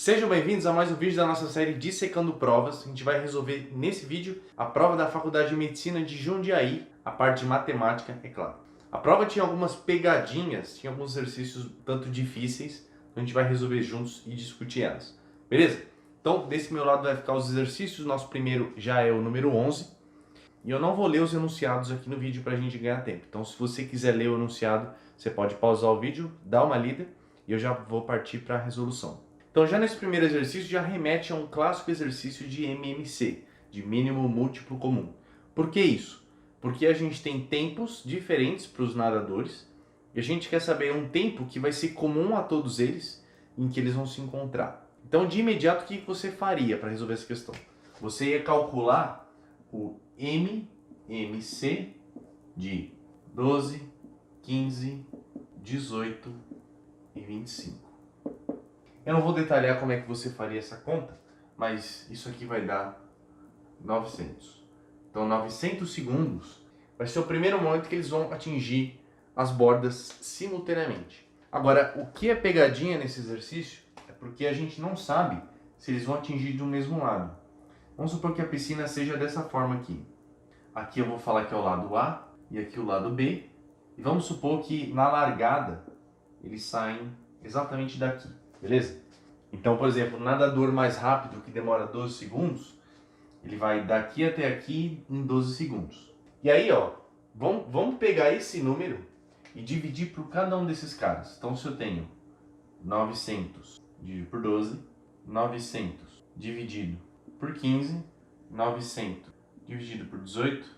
Sejam bem-vindos a mais um vídeo da nossa série Dissecando Provas. A gente vai resolver nesse vídeo a prova da Faculdade de Medicina de Jundiaí, a parte de matemática, é claro. A prova tinha algumas pegadinhas, tinha alguns exercícios tanto difíceis, então a gente vai resolver juntos e discutir elas. Beleza? Então, desse meu lado vai ficar os exercícios, nosso primeiro já é o número 11, e eu não vou ler os enunciados aqui no vídeo para a gente ganhar tempo. Então, se você quiser ler o enunciado, você pode pausar o vídeo, dar uma lida, e eu já vou partir para a resolução. Então, já nesse primeiro exercício, já remete a um clássico exercício de MMC, de mínimo múltiplo comum. Por que isso? Porque a gente tem tempos diferentes para os nadadores e a gente quer saber um tempo que vai ser comum a todos eles, em que eles vão se encontrar. Então, de imediato, o que você faria para resolver essa questão? Você ia calcular o MMC de 12, 15, 18 e 25. Eu não vou detalhar como é que você faria essa conta, mas isso aqui vai dar 900. Então, 900 segundos vai ser o primeiro momento que eles vão atingir as bordas simultaneamente. Agora, o que é pegadinha nesse exercício é porque a gente não sabe se eles vão atingir do mesmo lado. Vamos supor que a piscina seja dessa forma aqui. Aqui eu vou falar que é o lado A e aqui o lado B. E vamos supor que na largada eles saem exatamente daqui. Beleza? Então, por exemplo, o nadador mais rápido, que demora 12 segundos, ele vai daqui até aqui em 12 segundos. E aí, ó, vamos pegar esse número e dividir por cada um desses caras. Então, se eu tenho 900 dividido por 12, 900 dividido por 15, 900 dividido por 18,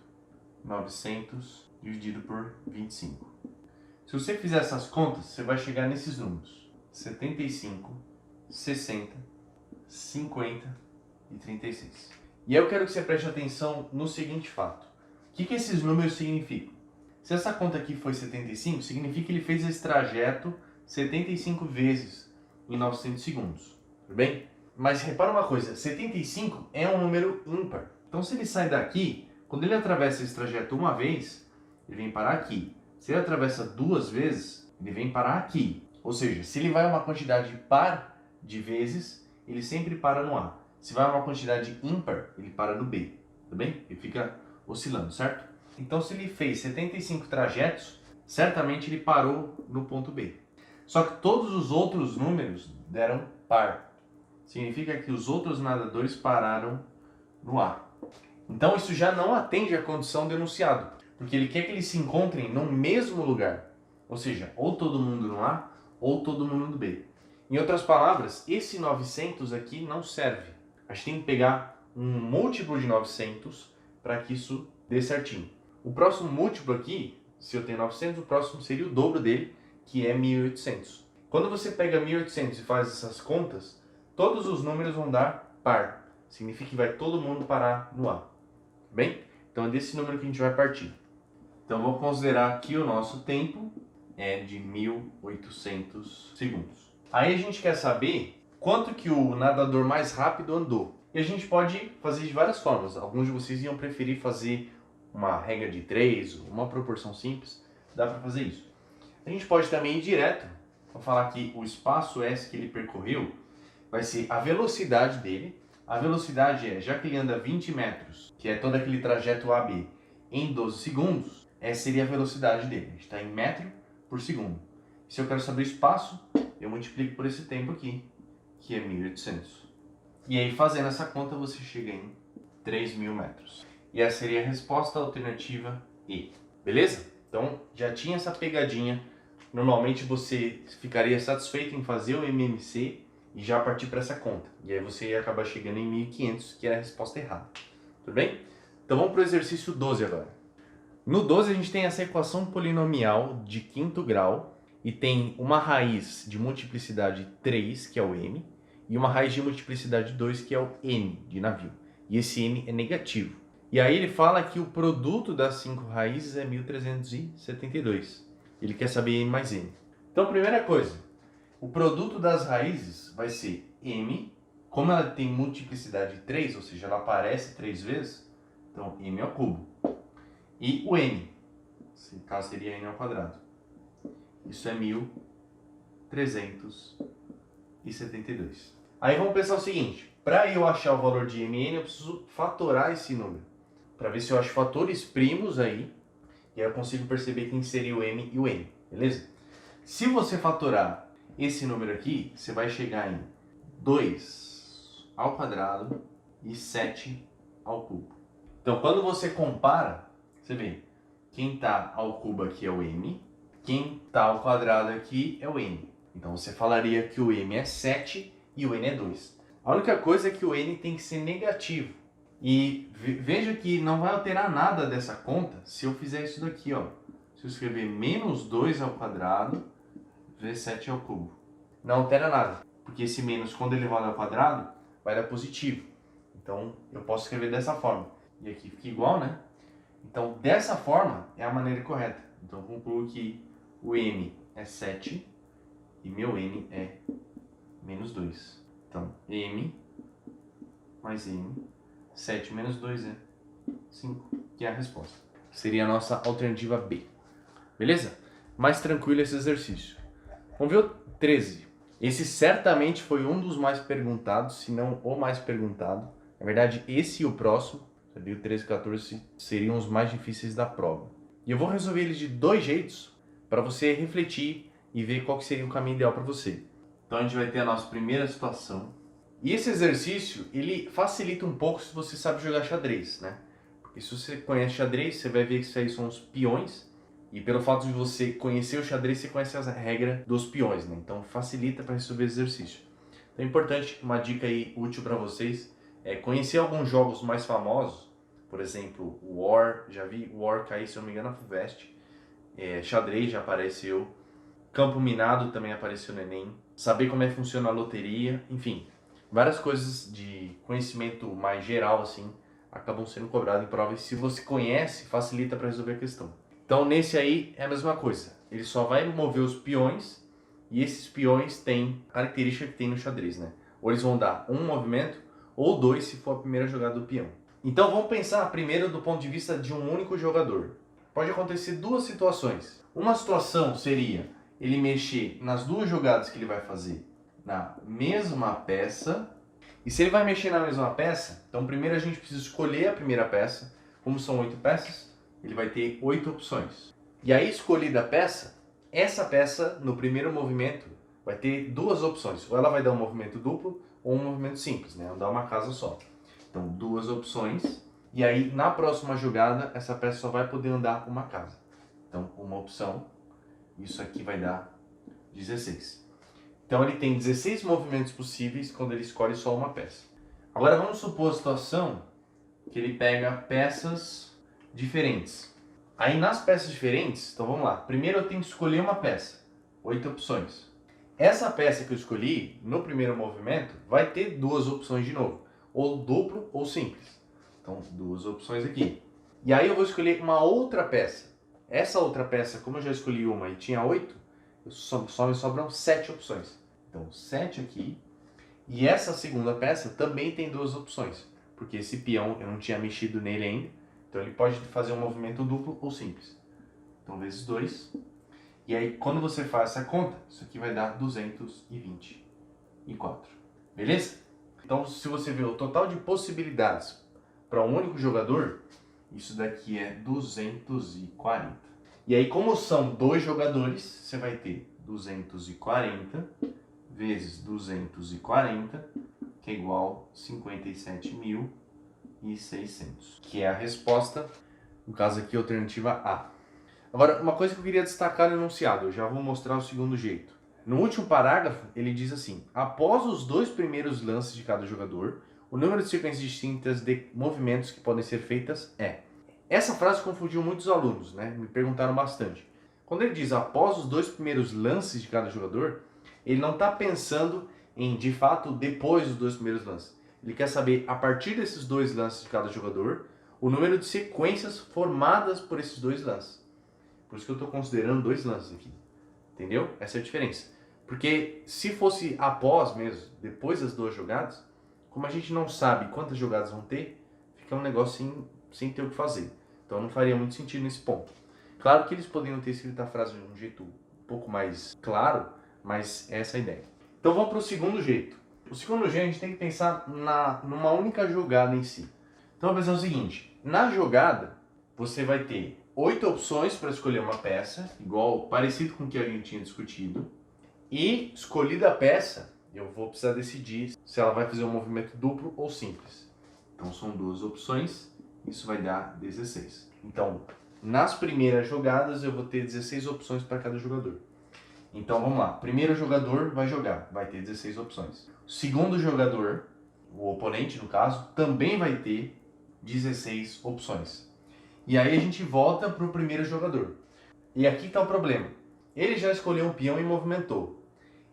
900 dividido por 25. Se você fizer essas contas, você vai chegar nesses números: 75, 60, 50 e 36. E aí eu quero que você preste atenção no seguinte fato. O que esses números significam? Se essa conta aqui foi 75, significa que ele fez esse trajeto 75 vezes em 900 segundos. Tudo bem? Mas repara uma coisa, 75 é um número ímpar. Então se ele sai daqui, quando ele atravessa esse trajeto uma vez, ele vem parar aqui. Se ele atravessa duas vezes, ele vem parar aqui. Ou seja, se ele vai uma quantidade par de vezes, ele sempre para no A. Se vai uma quantidade ímpar, ele para no B. Tudo bem? Ele fica oscilando, certo? Então, se ele fez 75 trajetos, certamente ele parou no ponto B. Só que todos os outros números deram par. Significa que os outros nadadores pararam no A. Então, isso já não atende à condição do enunciado, porque ele quer que eles se encontrem no mesmo lugar. Ou seja, ou todo mundo no A, ou todo mundo no B. Em outras palavras, esse 900 aqui não serve. A gente tem que pegar um múltiplo de 900 para que isso dê certinho. O próximo múltiplo aqui, se eu tenho 900, o próximo seria o dobro dele, que é 1800. Quando você pega 1800 e faz essas contas, todos os números vão dar par. Significa que vai todo mundo parar no A. Bem? Então é desse número que a gente vai partir. Então vou considerar que o nosso tempo é de 1800 segundos. Aí a gente quer saber quanto que o nadador mais rápido andou. E a gente pode fazer de várias formas. Alguns de vocês iam preferir fazer uma regra de 3, uma proporção simples. Dá para fazer isso. A gente pode também ir direto. Vou falar que o espaço S que ele percorreu vai ser a velocidade dele. A velocidade é, já que ele anda 20 metros, que é todo aquele trajeto AB, em 12 segundos, essa seria a velocidade dele. A gente está em metro por segundo. Se eu quero saber o espaço, eu multiplico por esse tempo aqui, que é 1800. E aí, fazendo essa conta, você chega em 3.000 metros. E essa seria a resposta alternativa E. Beleza? Então, já tinha essa pegadinha. Normalmente, você ficaria satisfeito em fazer o MMC e já partir para essa conta. E aí, você ia acabar chegando em 1.500, que era a resposta errada. Tudo bem? Então, vamos para o exercício 12 agora. No 12, a gente tem essa equação polinomial de quinto grau e tem uma raiz de multiplicidade 3, que é o m, e uma raiz de multiplicidade 2, que é o n, de navio. E esse n é negativo. E aí ele fala que o produto das 5 raízes é 1.372. Ele quer saber m mais n. Então, primeira coisa, o produto das raízes vai ser m, como ela tem multiplicidade 3, ou seja, ela aparece 3 vezes, então m ao cubo. E o n, nesse caso seria n ao quadrado. Isso é 1.372. Aí vamos pensar o seguinte, para eu achar o valor de mn, eu preciso fatorar esse número, para ver se eu acho fatores primos aí, e aí eu consigo perceber quem seria o m e o n, beleza? Se você fatorar esse número aqui, você vai chegar em 2 ao quadrado e 7 ao cubo. Então, quando você compara, você vê, quem está ao cubo aqui é o m, quem está ao quadrado aqui é o n. Então, você falaria que o m é 7 e o n é 2. A única coisa é que o n tem que ser negativo. E veja que não vai alterar nada dessa conta se eu fizer isso daqui, ó. Se eu escrever menos 2 ao quadrado vezes 7 ao cubo. Não altera nada, porque esse menos, quando elevado ao quadrado, vai dar positivo. Então, eu posso escrever dessa forma. E aqui fica igual, né? Então, dessa forma é a maneira correta. Então, eu concluo que o m é 7 e meu n é menos 2. Então, m mais m, 7 menos 2 é 5, que é a resposta. Seria a nossa alternativa B. Beleza? Mais tranquilo esse exercício. Vamos ver o 13. Esse certamente foi um dos mais perguntados, se não o mais perguntado. Na verdade, esse e o próximo, o 13 e 14, seriam os mais difíceis da prova. E eu vou resolver eles de dois jeitos, para você refletir e ver qual que seria o caminho ideal para você. Então a gente vai ter a nossa primeira situação. E esse exercício, ele facilita um pouco se você sabe jogar xadrez, né? Porque se você conhece xadrez, você vai ver que isso aí são os peões. E pelo fato de você conhecer o xadrez, você conhece as regras dos peões, né? Então facilita para resolver esse exercício. Então é importante, uma dica aí útil para vocês, é conhecer alguns jogos mais famosos. Por exemplo, War, já vi War cair, se eu não me engano, na FUVEST. Xadrez já apareceu. Campo Minado também apareceu no Enem. Saber como é que funciona a loteria, enfim. Várias coisas de conhecimento mais geral, assim, acabam sendo cobradas em prova. E se você conhece, facilita para resolver a questão. Então, nesse aí é a mesma coisa. Ele só vai mover os peões e esses peões têm a característica que tem no xadrez, né? Ou eles vão dar um movimento ou dois se for a primeira jogada do peão. Então, vamos pensar primeiro do ponto de vista de um único jogador. Pode acontecer duas situações. Uma situação seria ele mexer nas duas jogadas que ele vai fazer na mesma peça. E se ele vai mexer na mesma peça, então primeiro a gente precisa escolher a primeira peça. Como são 8 peças, ele vai ter 8 opções. E aí, escolhida a peça, essa peça no primeiro movimento vai ter duas opções. Ou ela vai dar um movimento duplo ou um movimento simples, né? Andar uma casa só. Então, duas opções. E aí, na próxima jogada, essa peça só vai poder andar uma casa. Então, uma opção. Isso aqui vai dar 16. Então ele tem 16 movimentos possíveis quando ele escolhe só uma peça. Agora vamos supor a situação que ele pega peças diferentes. Aí nas peças diferentes, então vamos lá. Primeiro eu tenho que escolher uma peça. 8 opções. Essa peça que eu escolhi, no primeiro movimento, vai ter duas opções de novo. Ou duplo ou simples. Então duas opções aqui. E aí eu vou escolher uma outra peça. Essa outra peça, como eu já escolhi uma e tinha 8, só me sobram 7 opções. Então, 7 aqui. E essa segunda peça também tem duas opções. Porque esse peão eu não tinha mexido nele ainda. Então, ele pode fazer um movimento duplo ou simples. Então, vezes 2. E aí, quando você faz essa conta, isso aqui vai dar 224. Beleza? Então, se você ver o total de possibilidades para um único jogador, isso daqui é 240. E aí, como são dois jogadores, você vai ter 240 vezes 240, que é igual a 57.600. Que é a resposta, no caso aqui, alternativa A. Agora, uma coisa que eu queria destacar no enunciado, eu já vou mostrar o segundo jeito. No último parágrafo, ele diz assim: após os dois primeiros lances de cada jogador, o número de sequências distintas de movimentos que podem ser feitas é... Essa frase confundiu muitos alunos, né? Me perguntaram bastante. Quando ele diz após os dois primeiros lances de cada jogador, ele não está pensando em, de fato, depois dos dois primeiros lances. Ele quer saber, a partir desses dois lances de cada jogador, o número de sequências formadas por esses dois lances. Por isso que eu estou considerando dois lances aqui. Entendeu? Essa é a diferença. Porque se fosse após mesmo, depois das duas jogadas, como a gente não sabe quantas jogadas vão ter, fica um negócio sem ter o que fazer. Então não faria muito sentido nesse ponto. Claro que eles poderiam ter escrito a frase de um jeito um pouco mais claro, mas essa é a ideia. Então vamos para o segundo jeito. O segundo G a gente tem que pensar numa única jogada em si. Então, vamos pensar o seguinte, na jogada você vai ter 8 opções para escolher uma peça, parecido com o que a gente tinha discutido, e escolhida a peça, eu vou precisar decidir se ela vai fazer um movimento duplo ou simples. Então são 2 opções, isso vai dar 16. Então, nas primeiras jogadas eu vou ter 16 opções para cada jogador. Então vamos lá, primeiro jogador vai jogar, vai ter 16 opções. O segundo jogador, o oponente no caso, também vai ter 16 opções. E aí a gente volta para o primeiro jogador. E aqui está o problema. Ele já escolheu um peão e movimentou.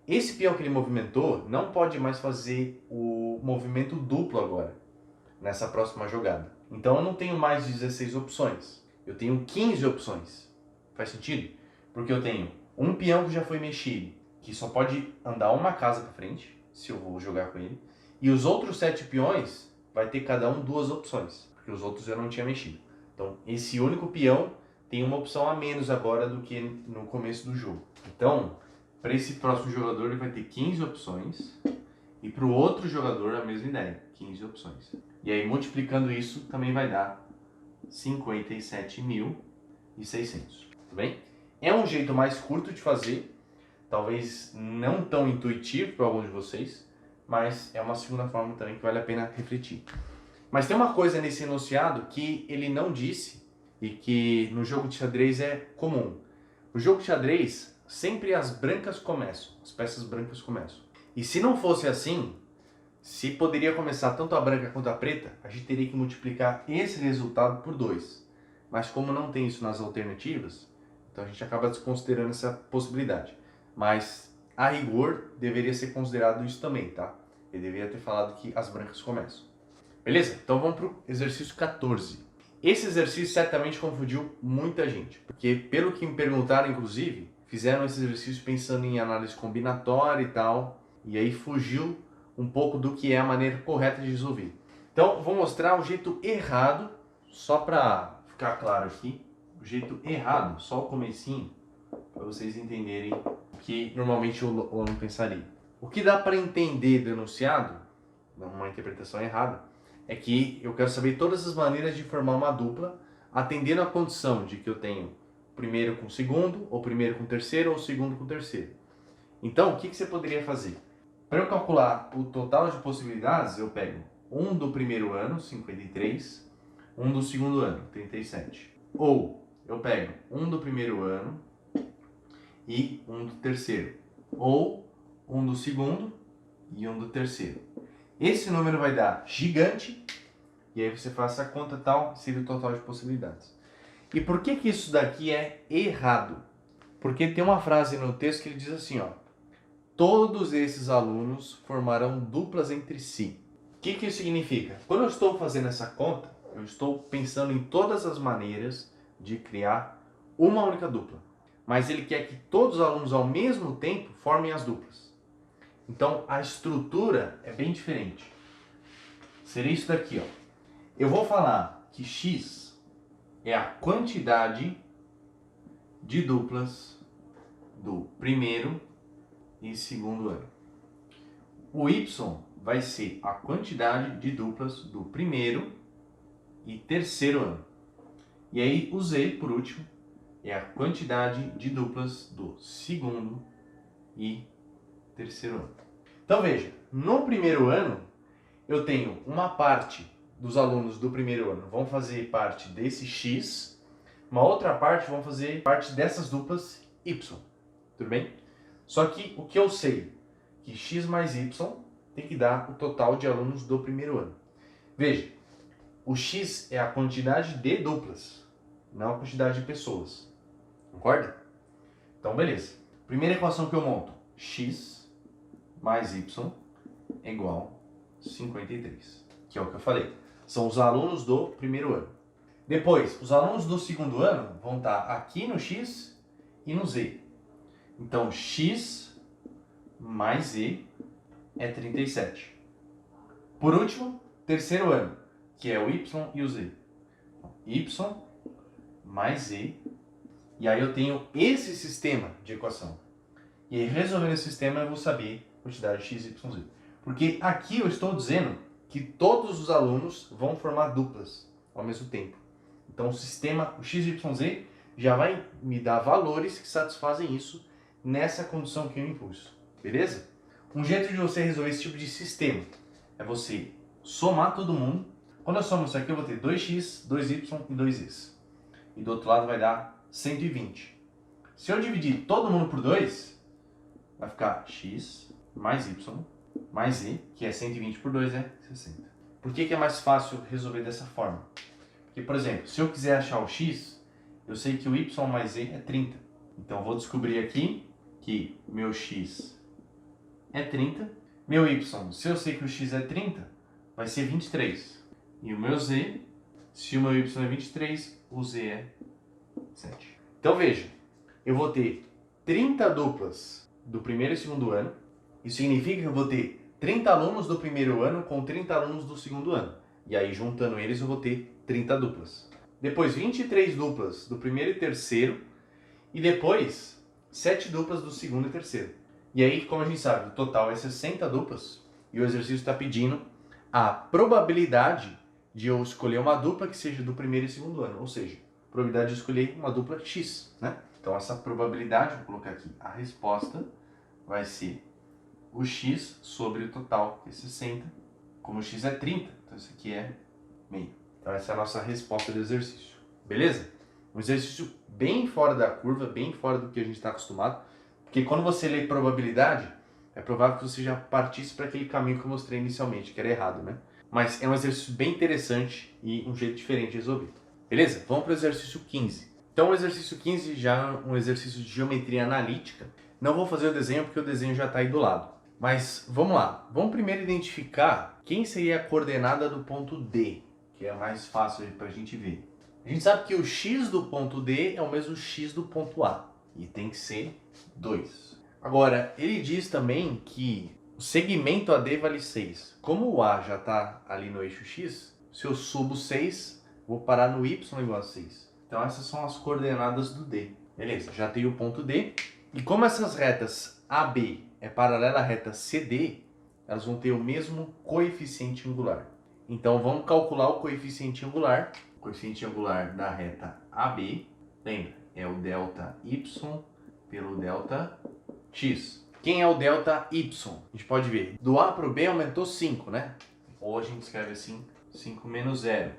Esse peão que ele movimentou não pode mais fazer o movimento duplo agora, nessa próxima jogada. Então eu não tenho mais 16 opções. Eu tenho 15 opções. Faz sentido? Porque eu tenho um peão que já foi mexido, que só pode andar uma casa para frente, se eu vou jogar com ele. E os outros 7 peões vai ter cada um 2 opções, porque os outros eu não tinha mexido. Então, esse único peão tem uma opção a menos agora do que no começo do jogo. Então, para esse próximo jogador ele vai ter 15 opções e para o outro jogador a mesma ideia, 15 opções. E aí, multiplicando isso, também vai dar 57.600. Tudo bem? É um jeito mais curto de fazer, talvez não tão intuitivo para alguns de vocês, mas é uma segunda forma também que vale a pena refletir. Mas tem uma coisa nesse enunciado que ele não disse e que no jogo de xadrez é comum. No jogo de xadrez, sempre as brancas começam, as peças brancas começam. E se não fosse assim, se poderia começar tanto a branca quanto a preta, a gente teria que multiplicar esse resultado por 2. Mas como não tem isso nas alternativas, então a gente acaba desconsiderando essa possibilidade. Mas, a rigor, deveria ser considerado isso também, tá? Ele deveria ter falado que as brancas começam. Beleza? Então vamos para o exercício 14. Esse exercício certamente confundiu muita gente, porque pelo que me perguntaram, inclusive, fizeram esse exercício pensando em análise combinatória e tal, e aí fugiu um pouco do que é a maneira correta de resolver. Então vou mostrar o jeito errado, só para ficar claro aqui, o jeito errado, só o comecinho, para vocês entenderem o que normalmente o aluno pensaria. O que dá para entender do enunciado, uma interpretação errada, é que eu quero saber todas as maneiras de formar uma dupla, atendendo à condição de que eu tenho primeiro com segundo, ou primeiro com terceiro, ou segundo com terceiro. Então, o que você poderia fazer? Para eu calcular o total de possibilidades, eu pego um do primeiro ano, 53, um do segundo ano, 37. Ou eu pego um do primeiro ano e um do terceiro. Ou um do segundo e um do terceiro. Esse número vai dar gigante, e aí você faz essa conta tal, seria o total de possibilidades. E por que isso daqui é errado? Porque tem uma frase no texto que ele diz assim, ó, todos esses alunos formarão duplas entre si. O que isso significa? Quando eu estou fazendo essa conta, eu estou pensando em todas as maneiras de criar uma única dupla. Mas ele quer que todos os alunos ao mesmo tempo formem as duplas. Então, a estrutura é bem diferente. Seria isso daqui, ó. Eu vou falar que X é a quantidade de duplas do primeiro e segundo ano. O Y vai ser a quantidade de duplas do primeiro e terceiro ano. E aí, o Z, por último, é a quantidade de duplas do segundo e terceiro ano. Então veja, no primeiro ano eu tenho uma parte dos alunos do primeiro ano vão fazer parte desse X, uma outra parte vão fazer parte dessas duplas Y, tudo bem? Só que o que eu sei, que X mais Y tem que dar o total de alunos do primeiro ano. Veja, o X é a quantidade de duplas, não a quantidade de pessoas, concorda? Então beleza, primeira equação que eu monto, X mais Y é igual a 53, que é o que eu falei. São os alunos do primeiro ano. Depois, os alunos do segundo ano vão estar aqui no X e no Z. Então, X mais Z é 37. Por último, terceiro ano, que é o Y e o Z. Y mais Z. E aí eu tenho esse sistema de equação. E aí, resolvendo esse sistema, eu vou saber quantidade de x, y, z. Porque aqui eu estou dizendo que todos os alunos vão formar duplas ao mesmo tempo. Então o sistema, o XYZ, já vai me dar valores que satisfazem isso nessa condição que eu impus. Beleza? Um jeito de você resolver esse tipo de sistema é você somar todo mundo. Quando eu somo isso aqui, eu vou ter 2x, 2y e 2z. E do outro lado vai dar 120. Se eu dividir todo mundo por 2, vai ficar x mais y mais z, que é 120 por 2 é 60. Por que é mais fácil resolver dessa forma? Porque, por exemplo, se eu quiser achar o x, eu sei que o y mais z é 30. Então, eu vou descobrir aqui que meu x é 30. Meu y, se eu sei que o x é 30, vai ser 23. E o meu z, se o meu y é 23, o z é 7. Então, veja, eu vou ter 30 duplas do primeiro e segundo ano. Isso significa que eu vou ter 30 alunos do primeiro ano com 30 alunos do segundo ano. E aí, juntando eles, eu vou ter 30 duplas. Depois, 23 duplas do primeiro e terceiro. E depois, 7 duplas do segundo e terceiro. E aí, como a gente sabe, o total é 60 duplas. E o exercício está pedindo a probabilidade de eu escolher uma dupla que seja do primeiro e segundo ano. Ou seja, a probabilidade de escolher uma dupla X, né? Então, essa probabilidade, vou colocar aqui, a resposta vai ser o x sobre o total, que é 60. Como o x é 30, então isso aqui é meio. Então essa é a nossa resposta do exercício. Beleza? Um exercício bem fora da curva, bem fora do que a gente está acostumado. Porque quando você lê probabilidade, é provável que você já partisse para aquele caminho que eu mostrei inicialmente, que era errado, né? Mas é um exercício bem interessante e um jeito diferente de resolver. Beleza? Vamos para o exercício 15. Então o exercício 15 já é um exercício de geometria analítica. Não vou fazer o desenho porque o desenho já está aí do lado. Mas vamos lá, vamos primeiro identificar quem seria a coordenada do ponto D, que é mais fácil para a gente ver. A gente sabe que o x do ponto D é o mesmo x do ponto A, e tem que ser 2. Agora, ele diz também que o segmento AD vale 6. Como o A já está ali no eixo x, se eu subo 6, vou parar no y igual a 6. Então essas são as coordenadas do D. Beleza, já tenho o ponto D. E como essas retas AB é paralela à reta CD, elas vão ter o mesmo coeficiente angular. Então vamos calcular o coeficiente angular. O coeficiente angular da reta AB, lembra, é o delta y pelo delta x. Quem é o delta y? A gente pode ver, do A para o B aumentou 5, né? Ou a gente escreve assim, 5 menos 0.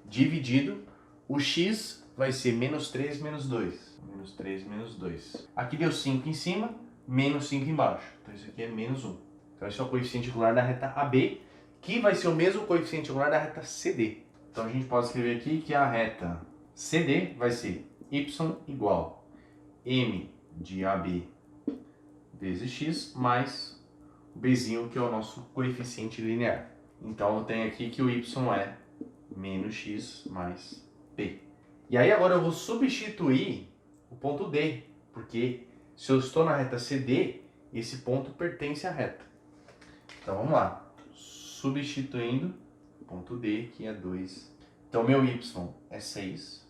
Dividido, o x vai ser menos 3 menos 2. Menos 3 menos 2. Aqui deu 5 em cima, menos 5 embaixo. Então isso aqui é menos 1. Então esse é o coeficiente angular da reta AB, que vai ser o mesmo coeficiente angular da reta CD. Então a gente pode escrever aqui que a reta CD vai ser y igual m de AB vezes x mais o bzinho, que é o nosso coeficiente linear. Então eu tenho aqui que o y é menos x mais p. E aí agora eu vou substituir o ponto D, porque se eu estou na reta CD, esse ponto pertence à reta. Então vamos lá, substituindo o ponto D, que é 2. Então meu y é 6,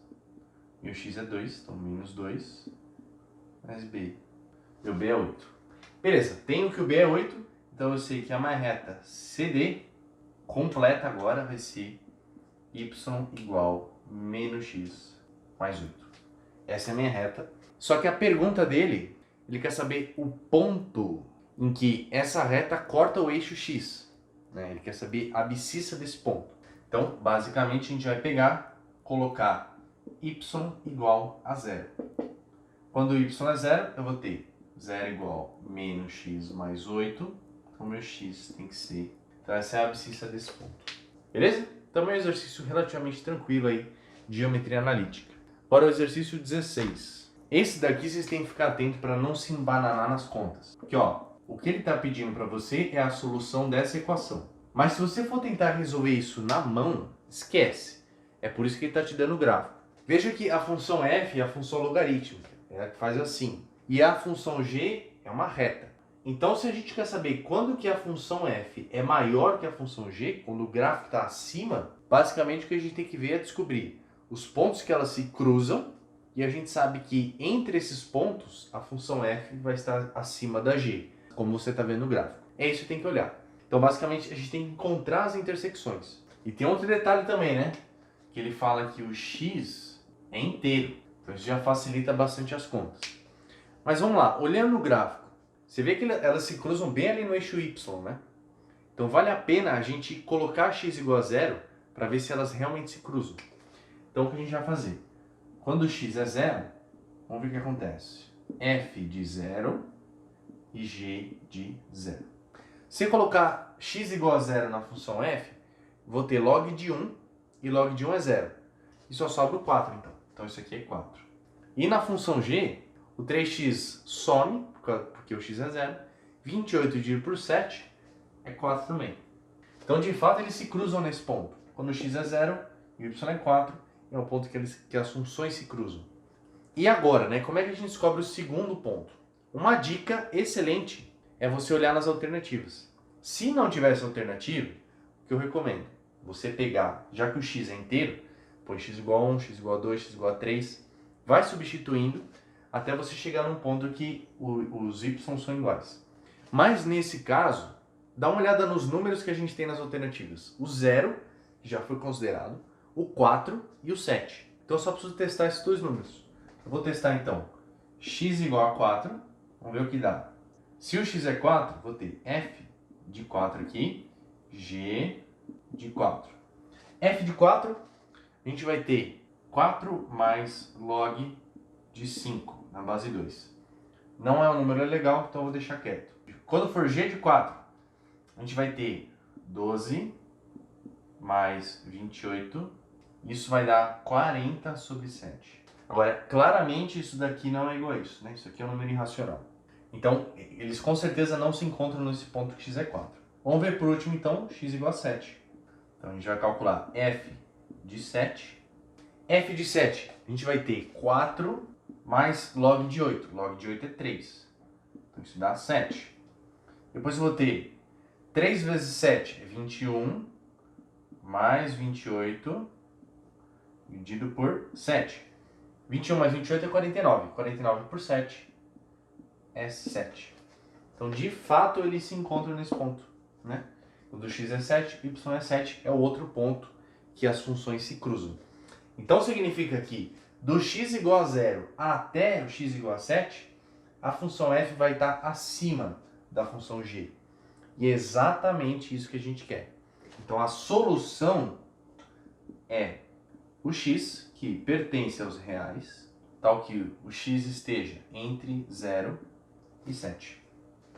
meu x é 2, então menos 2, mais b. Meu b é 8. Beleza, tenho que o b é 8, então eu sei que a minha reta CD completa agora vai ser y igual menos x mais 8. Essa é a minha reta. Só que a pergunta dele, ele quer saber o ponto em que essa reta corta o eixo x, né? Ele quer saber a abscissa desse ponto. Então, basicamente, a gente vai pegar, colocar y igual a 0. Quando o y é 0, eu vou ter 0 igual menos x mais 8. Então, meu x tem que ser... Então, essa é a abscissa desse ponto. Beleza? Então, é um exercício relativamente tranquilo aí de geometria analítica. Para o exercício 16. Esse daqui vocês têm que ficar atento para não se embananar nas contas. Porque, ó, o que ele está pedindo para você é a solução dessa equação. Mas se você for tentar resolver isso na mão, esquece. É por isso que ele está te dando o gráfico. Veja que a função f é a função logarítmica. Ela faz assim. E a função g é uma reta. Então, se a gente quer saber quando que a função f é maior que a função g, quando o gráfico está acima, basicamente o que a gente tem que ver é descobrir os pontos que elas se cruzam, e a gente sabe que entre esses pontos a função f vai estar acima da g, como você está vendo no gráfico. É isso que tem que olhar. Então, basicamente, a gente tem que encontrar as intersecções. E tem outro detalhe também, né? Que ele fala que o x é inteiro. Então, isso já facilita bastante as contas. Mas vamos lá, olhando no gráfico, você vê que elas se cruzam bem ali no eixo y, né? Então, vale a pena a gente colocar x igual a zero para ver se elas realmente se cruzam. Então, o que a gente vai fazer? Quando x é zero, vamos ver o que acontece. F de zero e g de zero. Se colocar x igual a zero na função f, vou ter log de 1 e log de 1 é zero. E só sobra o 4, então. Então, isso aqui é 4. E na função g, o 3x some, porque o x é zero. 28 dividido por 7 é 4 também. Então, de fato, eles se cruzam nesse ponto. Quando o x é zero e o y é 4, é o ponto que as funções se cruzam. E agora, né, como é que a gente descobre o segundo ponto? Uma dica excelente é você olhar nas alternativas. Se não tivesse alternativa, o que eu recomendo? Você pegar, já que o x é inteiro, põe x igual a 1, x igual a 2, x igual a 3, vai substituindo até você chegar num ponto que os y são iguais. Mas nesse caso, dá uma olhada nos números que a gente tem nas alternativas. O 0, que já foi considerado, o 4 e o 7. Então eu só preciso testar esses dois números. Eu vou testar então x igual a 4, vamos ver o que dá. Se o x é 4, vou ter f de 4 aqui, g de 4. f de 4, a gente vai ter 4 mais log de 5 na base 2. Não é um número legal, então eu vou deixar quieto. Quando for g de 4, a gente vai ter 12 mais 28. Isso vai dar 40 sobre 7. Agora, claramente isso daqui não é igual a isso, né? Isso aqui é um número irracional. Então, eles com certeza não se encontram nesse ponto que x é 4. Vamos ver por último, então, x igual a 7. Então, a gente vai calcular f de 7. f de 7, a gente vai ter 4 mais log de 8. Log de 8 é 3. Então, isso dá 7. Depois eu vou ter 3 vezes 7 é 21, mais 28, dividido por 7. 21 mais 28 é 49. 49 por 7 é 7. Então, de fato, eles se encontram nesse ponto, né? O do x é 7, y é 7, é o outro ponto que as funções se cruzam. Então, significa que do x igual a 0 até o x igual a 7, a função f vai estar acima da função g. E é exatamente isso que a gente quer. Então, a solução é o x, que pertence aos reais, tal que o x esteja entre 0 e 7.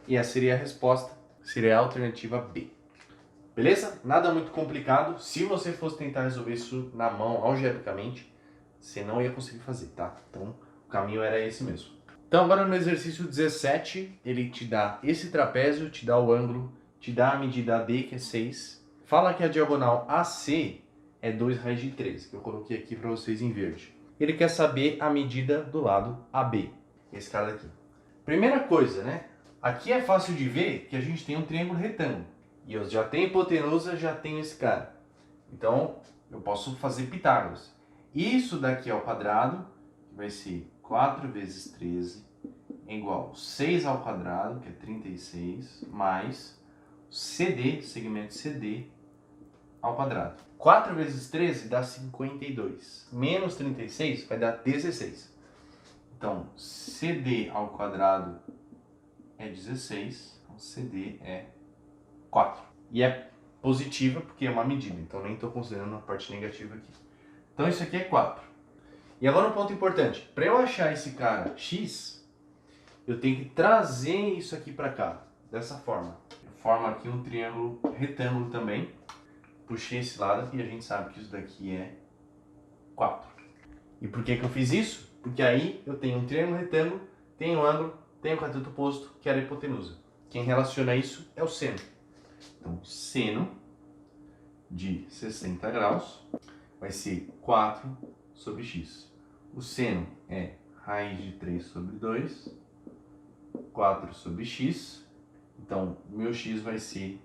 E essa seria a resposta, seria a alternativa B. Beleza? Nada muito complicado. Se você fosse tentar resolver isso na mão, algebricamente, você não ia conseguir fazer, tá? Então, o caminho era esse mesmo. Então, agora no exercício 17, ele te dá esse trapézio, te dá o ângulo, te dá a medida AD, que é 6. Fala que a diagonal AC é 2 raiz de 13, que eu coloquei aqui para vocês em verde. Ele quer saber a medida do lado AB, esse cara daqui. Primeira coisa, né? Aqui é fácil de ver que a gente tem um triângulo retângulo. E eu já tenho hipotenusa, já tenho esse cara. Então, eu posso fazer Pitágoras. Isso daqui ao quadrado, que vai ser 4 vezes 13, é igual a 6 ao quadrado, que é 36, mais CD, segmento CD, ao quadrado. 4 vezes 13 dá 52. Menos 36 vai dar 16. Então, CD ao quadrado é 16. Então, CD é 4. E é positiva porque é uma medida. Então, nem estou considerando a parte negativa aqui. Então, isso aqui é 4. E agora um ponto importante. Para eu achar esse cara x, eu tenho que trazer isso aqui para cá. Dessa forma. Forma aqui um triângulo retângulo também. Puxei esse lado e a gente sabe que isso daqui é 4. E por que eu fiz isso? Porque aí eu tenho um triângulo retângulo, tenho um ângulo, tenho o cateto oposto, que era a hipotenusa. Quem relaciona isso é o seno. Então, seno de 60 graus vai ser 4 sobre x. O seno é raiz de 3 sobre 2, 4 sobre x. Então, meu x vai ser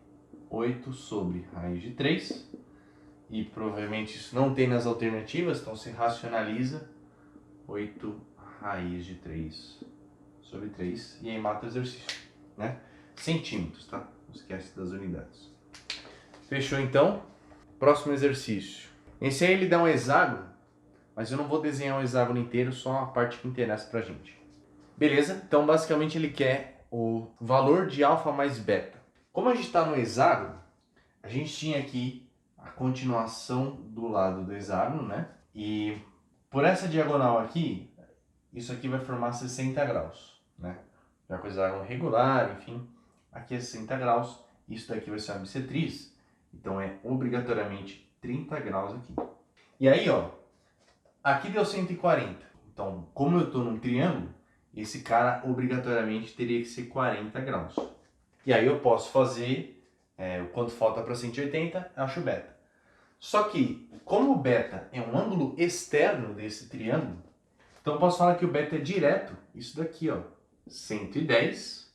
8 sobre raiz de 3, e provavelmente isso não tem nas alternativas, então se racionaliza 8 raiz de 3 sobre 3, e aí mata o exercício, né? Centímetros, tá? Não esquece das unidades. Fechou então? Próximo exercício. Esse aí ele dá um hexágono, mas eu não vou desenhar um hexágono inteiro, só a parte que interessa pra gente. Beleza? Então basicamente ele quer o valor de alfa mais beta. Como a gente está no hexágono, a gente tinha aqui a continuação do lado do hexágono, né? E por essa diagonal aqui, isso aqui vai formar 60 graus, né? Já com o hexágono regular, enfim, aqui é 60 graus, isso daqui vai ser uma bissetriz, então é obrigatoriamente 30 graus aqui. E aí, ó, aqui deu 140, então como eu estou num triângulo, esse cara obrigatoriamente teria que ser 40 graus. E aí eu posso fazer o quanto falta para 180, acho beta. Só que, como o beta é um ângulo externo desse triângulo, então eu posso falar que o beta é direto, isso daqui, ó, 110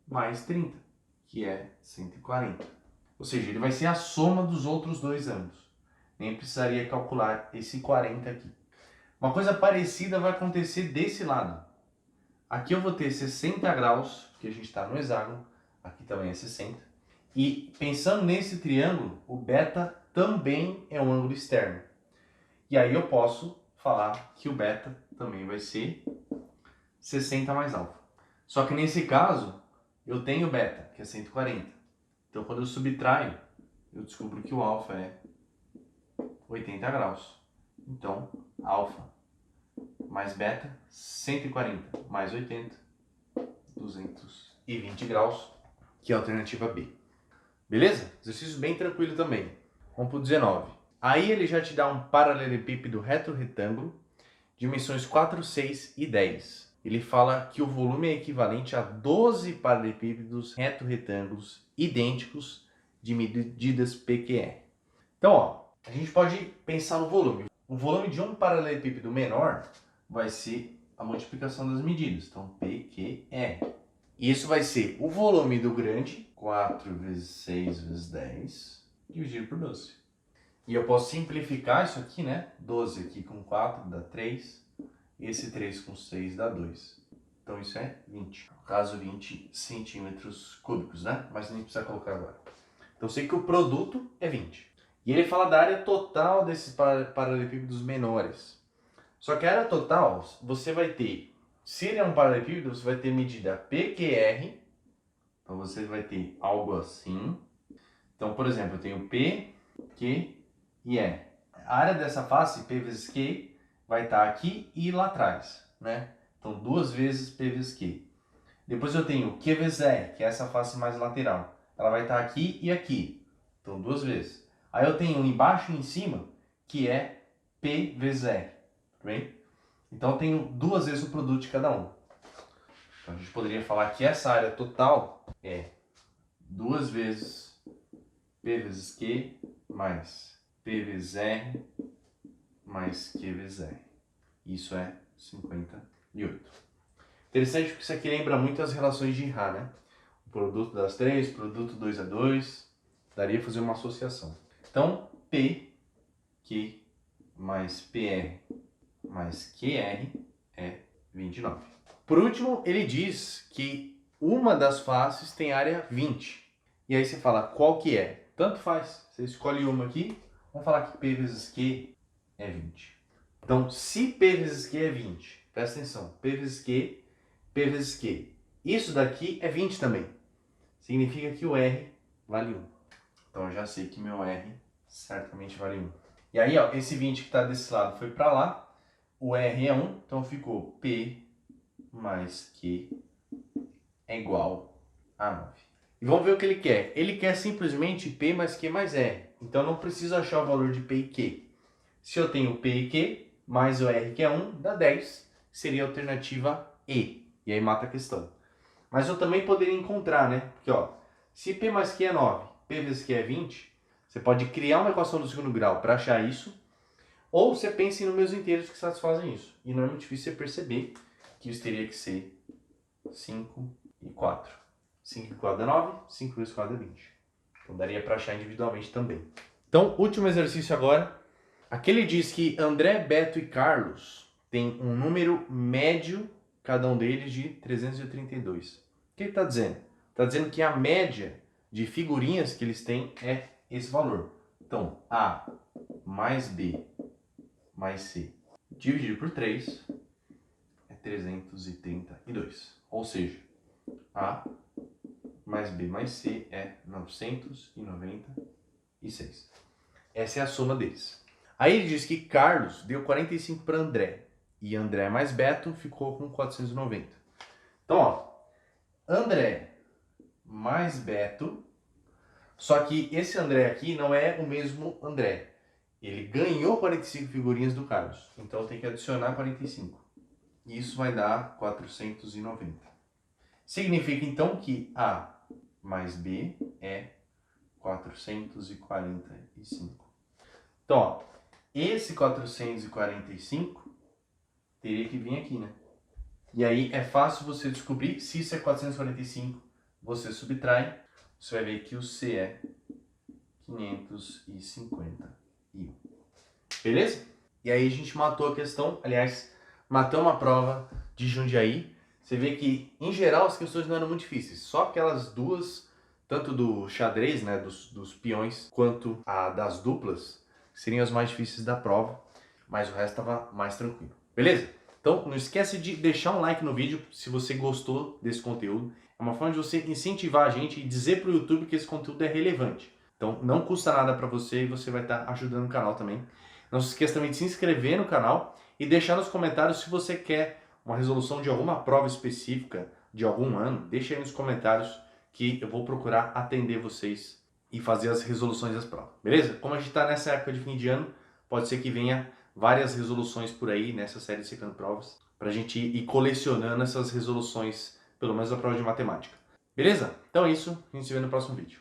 mais 30, que é 140. Ou seja, ele vai ser a soma dos outros dois ângulos. Nem precisaria calcular esse 40 aqui. Uma coisa parecida vai acontecer desse lado. Aqui eu vou ter 60 graus, porque a gente está no hexágono, aqui também é 60. E pensando nesse triângulo, o beta também é um ângulo externo. E aí eu posso falar que o beta também vai ser 60 mais alfa. Só que nesse caso, eu tenho beta, que é 140. Então quando eu subtraio, eu descubro que o alfa é 80 graus. Então, alfa mais beta, 140 mais 80, 220 graus, que é a alternativa B. Beleza? Exercício bem tranquilo também. Vamos para o 19. Aí ele já te dá um paralelepípedo reto retângulo, dimensões 4, 6 e 10. Ele fala que o volume é equivalente a 12 paralelepípedos reto retângulos idênticos de medidas PQE. Então, ó, a gente pode pensar no volume. O volume de um paralelepípedo menor vai ser a multiplicação das medidas. Então, PQE. E isso vai ser o volume do grande, 4 vezes 6 vezes 10, dividido por 12. E eu posso simplificar isso aqui, né? 12 aqui com 4 dá 3. Esse 3 com 6 dá 2. Então isso é 20. No caso, 20 centímetros cúbicos, né? Mas nem precisa colocar agora. Então eu sei que o produto é 20. E ele fala da área total desses paralelepípedos menores. Só que a área total, você vai ter, se ele é um paralelepípedo, você vai ter medida PQR. Então você vai ter algo assim. Então, por exemplo, eu tenho P, Q e E. A área dessa face, P vezes Q, vai estar aqui e lá atrás, né? Então, 2 vezes P vezes Q. Depois eu tenho Q vezes R, que é essa face mais lateral. Ela vai estar aqui e aqui. Então, 2 vezes. Aí eu tenho embaixo e em cima, que é P vezes R. Tá bem? Então, eu tenho 2 vezes o produto de cada um. Então, a gente poderia falar que essa área total é 2 vezes P vezes Q mais P vezes R mais Q vezes R. Isso é 58. Interessante porque isso aqui lembra muito as relações de Ra, né? O produto das 3, produto 2 a 2. Daria fazer uma associação. Então, P, Q mais PR mais QR é 29. Por último, ele diz que uma das faces tem área 20. E aí você fala qual que é. Tanto faz. Você escolhe uma aqui. Vamos falar que P vezes Q é 20. Então, se P vezes Q é 20, presta atenção. P vezes Q, P vezes Q. Isso daqui é 20 também. Significa que o R vale 1. Então, eu já sei que meu R certamente vale 1. E aí, ó, esse 20 que está desse lado foi para lá. O R é 1, então ficou P mais Q é igual a 9. E vamos ver o que ele quer. Ele quer simplesmente P mais Q mais R. Então não preciso achar o valor de P e Q. Se eu tenho P e Q mais o R que é 1, dá 10. Seria a alternativa E. E aí mata a questão. Mas eu também poderia encontrar, né? Porque ó, se P mais Q é 9, P vezes Q é 20, você pode criar uma equação do segundo grau para achar isso. Ou você pensa em números inteiros que satisfazem isso. E não é muito difícil você perceber que isso teria que ser 5 e 4. 5 e 4 é 9, 5 vezes 4 é 20. Então daria para achar individualmente também. Então, último exercício agora. Aqui ele diz que André, Beto e Carlos têm um número médio, cada um deles, de 332. O que ele está dizendo? Está dizendo que a média de figurinhas que eles têm é esse valor. Então, A mais B mais C dividido por 3 é 332. Ou seja, A mais B mais C é 996. Essa é a soma deles. Aí ele diz que Carlos deu 45 para André. E André mais Beto ficou com 490. Então, ó, André mais Beto. Só que esse André aqui não é o mesmo André. Ele ganhou 45 figurinhas do Carlos. Então tem que adicionar 45. E isso vai dar 490. Significa então que A mais B é 445. Então, ó, esse 445 teria que vir aqui, né? E aí é fácil você descobrir se isso é 445. Você subtrai, você vai ver que o C é 551. Beleza? E aí a gente matou a questão, aliás, matamos a prova de Jundiaí. Você vê que, em geral, as questões não eram muito difíceis. Só aquelas duas, tanto do xadrez, né, dos peões, quanto a das duplas, seriam as mais difíceis da prova. Mas o resto estava mais tranquilo. Beleza? Então, não esquece de deixar um like no vídeo se você gostou desse conteúdo. É uma forma de você incentivar a gente e dizer para o YouTube que esse conteúdo é relevante. Então, não custa nada para você e você vai estar ajudando o canal também. Não se esqueça também de se inscrever no canal e deixar nos comentários se você quer uma resolução de alguma prova específica de algum ano. Deixa aí nos comentários que eu vou procurar atender vocês e fazer as resoluções das provas. Beleza? Como a gente está nessa época de fim de ano, pode ser que venha várias resoluções por aí nessa série de Secando Provas, para a gente ir colecionando essas resoluções, pelo menos da prova de matemática. Beleza? Então é isso, a gente se vê no próximo vídeo.